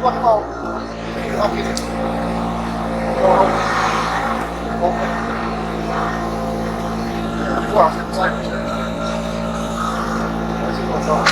What about? How can you? Open. Well, inside. Let's see what's on.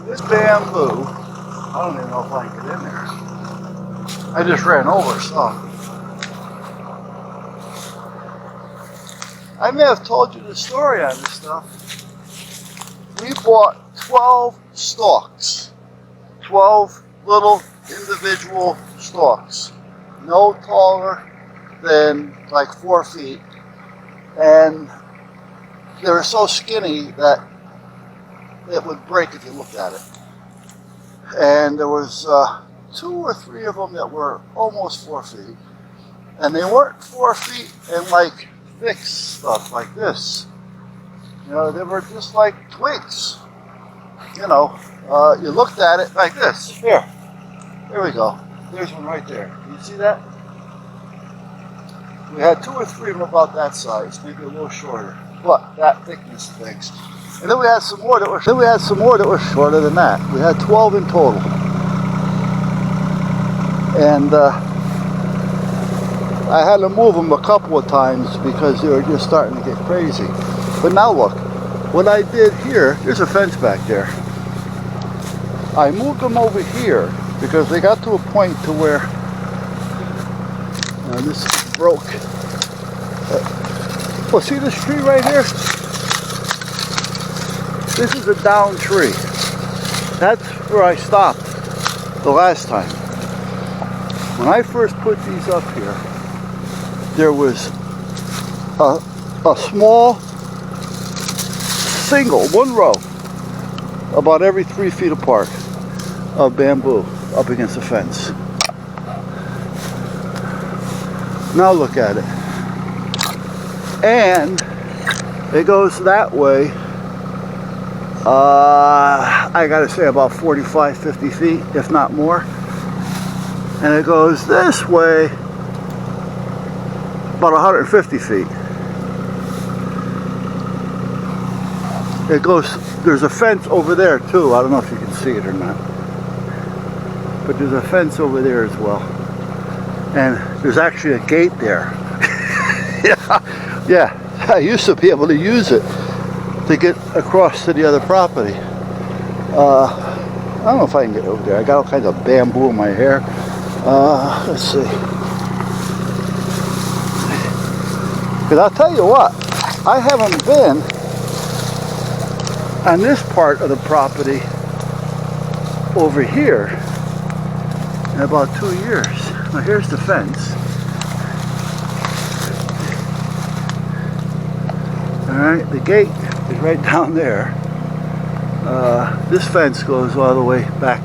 This bamboo, I don't even know if I can get in there. I just ran over some. I may have told you the story on this stuff. We bought 12 stalks. 12 little individual stalks. No taller than like 4 feet. And they were so skinny that it would break if you looked at it. And there was 2 or 3 of them that were almost 4 feet. And they weren't 4 feet and like thick stuff like this. You know, they were just like twigs. You know, you looked at it like this. Here we go. There's one right there. You see that? We had 2 or 3 of them about that size, maybe a little shorter, but that thickness things. And then we had some more that were shorter than that. We had 12 in total. And I had to move them a couple of times because they were just starting to get crazy. But now look, what I did here, there's a fence back there. I moved them over here because they got to a point to where this broke. Well, see this tree right here? This is a down tree. That's where I stopped the last time. When I first put these up here, there was a small single, one row, about every 3 feet apart of bamboo up against the fence. Now look at it. And it goes that way, I gotta say about 45, 50 feet, if not more. And it goes this way about 150 feet. It goes, there's a fence over there too. I don't know if you can see it or not. But there's a fence over there as well. And there's actually a gate there. Yeah, I used to be able to use it to get across to the other property. I don't know if I can get over there. I got all kinds of bamboo in my hair. Let's see. Because I'll tell you what, I haven't been on this part of the property over here in about 2 years. Now here's the fence. Alright, the gate is right down there. This fence goes all the way back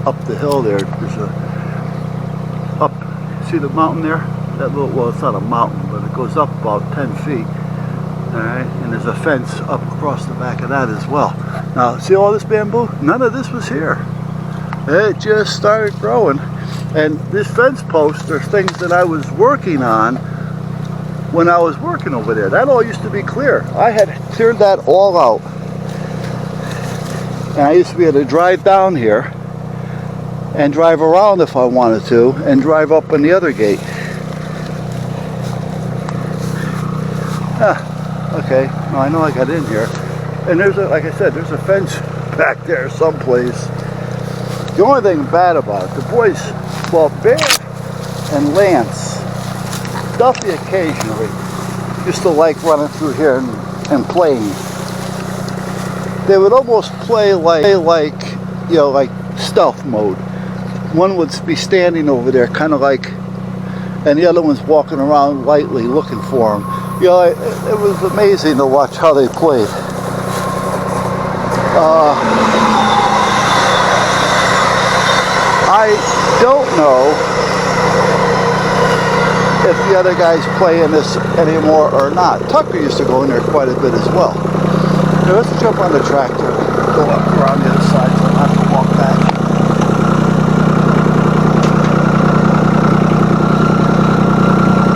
up the hill there. There's see the mountain there? That little, well, it's not a mountain, but it goes up about 10 feet. Alright, and there's a fence up across the back of that as well. Now, see all this bamboo? None of this was here. It just started growing. And this fence post, there's things that I was working on when I was working over there. That all used to be clear. I had cleared that all out. And I used to be able to drive down here and drive around if I wanted to and drive up on the other gate. Okay, now I know I got in here. And there's a, like I said, there's a fence back there someplace. The only thing bad about it, the boys, well, Bear and Lance, Duffy occasionally, used to like running through here and playing. They would almost play like, you know, like stealth mode. one would be standing over there, kind of like, and the other one's walking around lightly looking for him. You know, it was amazing to watch how they played. I don't know if the other guys play in this anymore or not. Tucker used to go in there quite a bit as well. Now let's jump on the tractor and go up around the other side so I don't have to walk back.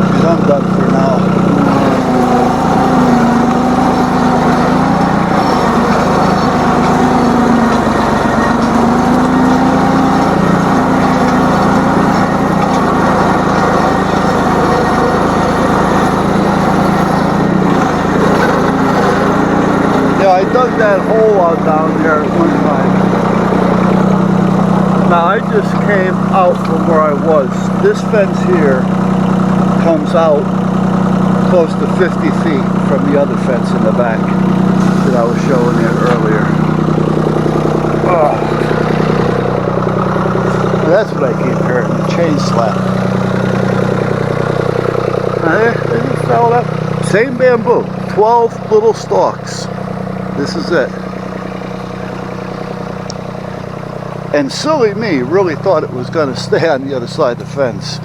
Because I'm done for now. I dug that hole out down there at one time. Now I just came out from where I was. This fence here comes out close to 50 feet from the other fence in the back that I was showing you earlier. Oh. That's what I keep hearing, the chain slap. Now there just fell up. Same bamboo, 12 little stalks. This is it. And silly me really thought it was going to stay on the other side of the fence.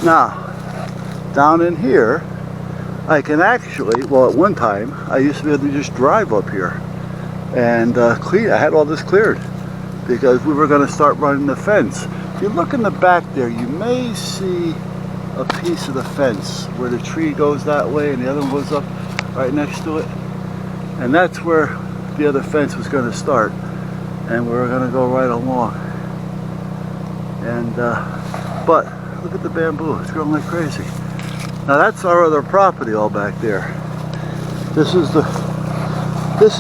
Now, down in here, I can actually, well at one time, I used to be able to just drive up here and clean. I had all this cleared because we were going to start running the fence. If you look in the back there, you may see a piece of the fence where the tree goes that way and the other one goes up right next to it, and that's where the other fence was going to start, and we were going to go right along. And but look at the bamboo, it's growing like crazy. Now that's our other property all back there.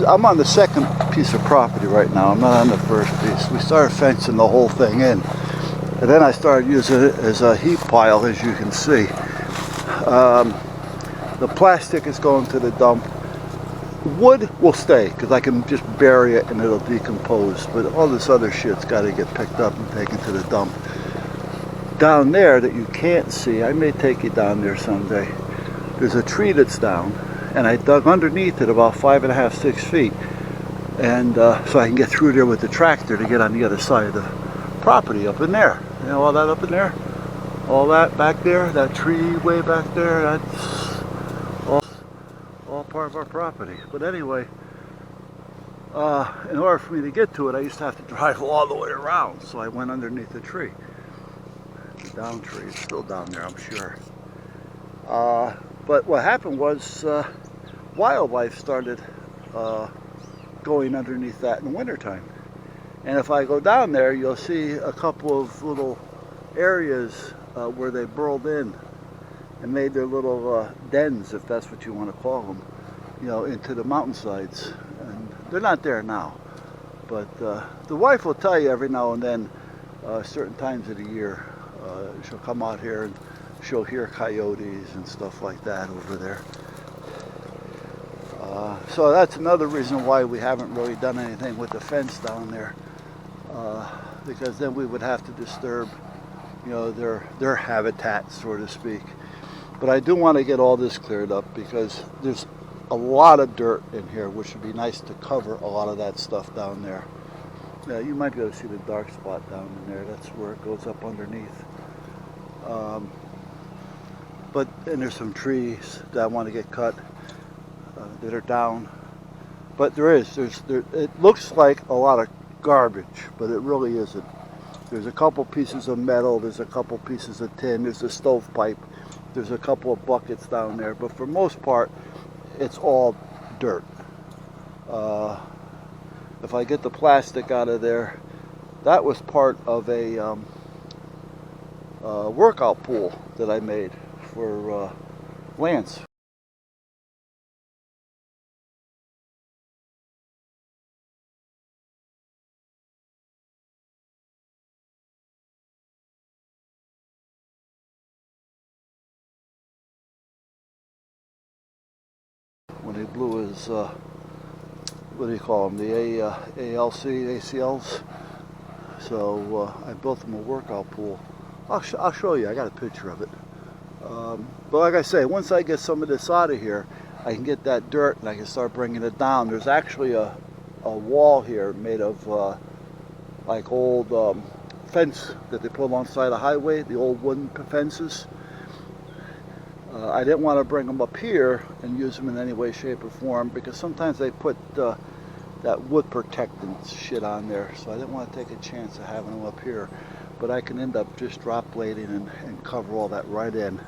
I'm on the second piece of property right now. I'm not on the first piece. We started fencing the whole thing in. And then I started using it as a heap pile, as you can see. The plastic is going to the dump. Wood will stay, because I can just bury it and it'll decompose. But all this other shit's got to get picked up and taken to the dump. Down there that you can't see, I may take you down there someday. There's a tree that's down, and I dug underneath it about 5.5, 6 feet. And so I can get through there with the tractor to get on the other side of the property up in there. You know, all that up in there, all that back there, that tree way back there, that's all part of our property. But anyway, in order for me to get to it, I used to have to drive all the way around, so I went underneath the tree. The down tree, it's still down there, I'm sure. But what happened was wildlife started going underneath that in the wintertime. And if I go down there, you'll see a couple of little areas where they burrowed in and made their little dens, if that's what you want to call them, you know, into the mountainsides. And they're not there now. But the wife will tell you every now and then, certain times of the year, she'll come out here and she'll hear coyotes and stuff like that over there. So that's another reason why we haven't really done anything with the fence down there. Because then we would have to disturb, you know, their habitat, so to speak. But I do want to get all this cleared up because there's a lot of dirt in here, which would be nice to cover a lot of that stuff down there. Yeah, you might be able to see the dark spot down in there. That's where it goes up underneath. And there's some trees that I want to get cut that are down. But it looks like a lot of garbage, but it really isn't. There's a couple pieces of metal, there's a couple pieces of tin, there's a stovepipe, there's a couple of buckets down there, but for most part it's all dirt. If I get the plastic out of there, that was part of a workout pool that I made for Lance. When he blew his what do you call them, the ACLs. So I built them a workout pool. I'll show you. I got a picture of it. But like I say, once I get some of this out of here, I can get that dirt and I can start bringing it down. There's actually a wall here made of like old fence that they put alongside the highway, the old wooden fences. I didn't want to bring them up here and use them in any way, shape, or form, because sometimes they put that wood protectant shit on there, so I didn't want to take a chance of having them up here. But I can end up just drop blading and cover all that right in.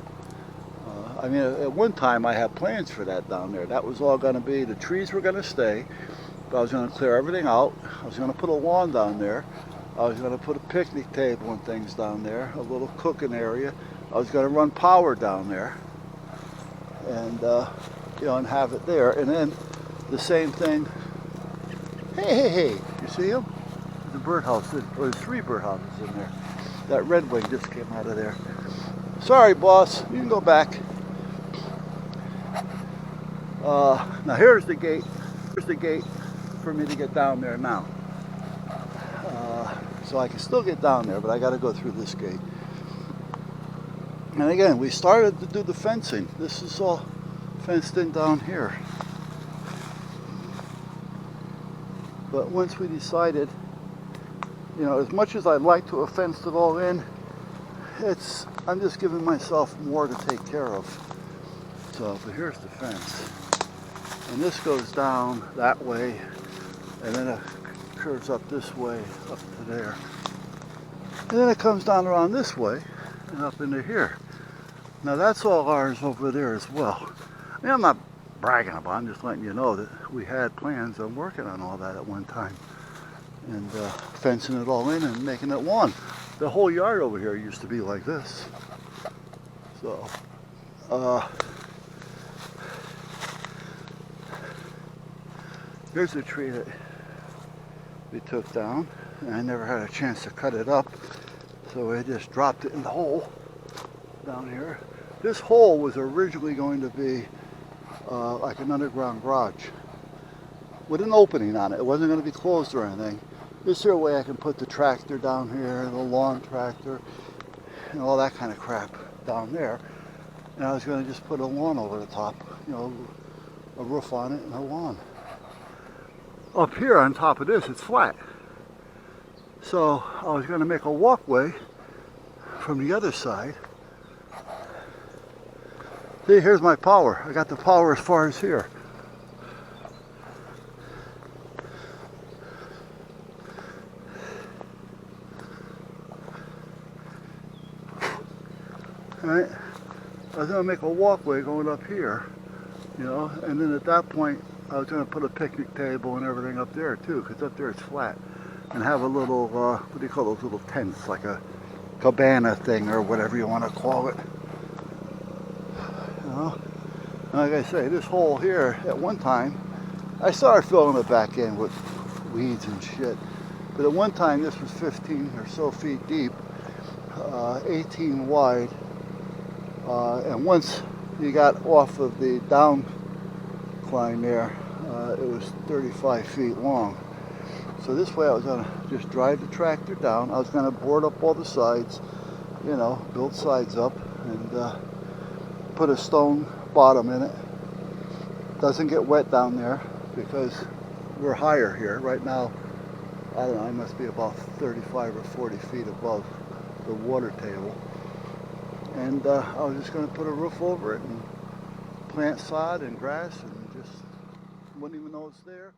I mean, at one time I had plans for that down there. That was all going to be, the trees were going to stay, but I was going to clear everything out. I was going to put a lawn down there. I was going to put a picnic table and things down there, a little cooking area. I was going to run power down there, and you know, and have it there. And then the same thing. Hey! You see him? There's a birdhouse. There's 3 birdhouses in there. That red wing just came out of there. Sorry, boss. You can go back. Now here's the gate. Here's the gate for me to get down there now. So I can still get down there, but I got to go through this gate. And again, we started to do the fencing. This is all fenced in down here. But once we decided, you know, as much as I'd like to have fenced it all in, I'm just giving myself more to take care of. So, but here's the fence. And this goes down that way, and then it curves up this way, up to there. And then it comes down around this way, and up into here. Now that's all ours over there as well. I mean, I'm not bragging about it, I'm just letting you know that we had plans on working on all that at one time. And fencing it all in and making it lawn. The whole yard over here used to be like this. So, here's the tree that we took down, and I never had a chance to cut it up, so I just dropped it in the hole down here. This hole was originally going to be like an underground garage with an opening on it. It wasn't going to be closed or anything. This here way I can put the tractor down here, the lawn tractor, and all that kind of crap down there. And I was going to just put a lawn over the top, you know, a roof on it and a lawn. Up here on top of this, it's flat. So I was going to make a walkway from the other side. See, here's my power. I got the power as far as here. Alright, I was going to make a walkway going up here, you know, and then at that point I was going to put a picnic table and everything up there too, because up there it's flat, and have a little, what do you call those little tents, like a cabana thing or whatever you want to call it. You know, and like I say, this hole here, at one time, I started filling it back in with weeds and shit, but at one time this was 15 or so feet deep, 18 wide. And once you got off of the down climb there, it was 35 feet long. So this way I was going to just drive the tractor down. I was going to board up all the sides, you know, build sides up, and put a stone bottom in it. Doesn't get wet down there because we're higher here. Right now, I don't know, I must be about 35 or 40 feet above the water table. And I was just going to put a roof over it and plant sod and grass, and just wouldn't even know it's there.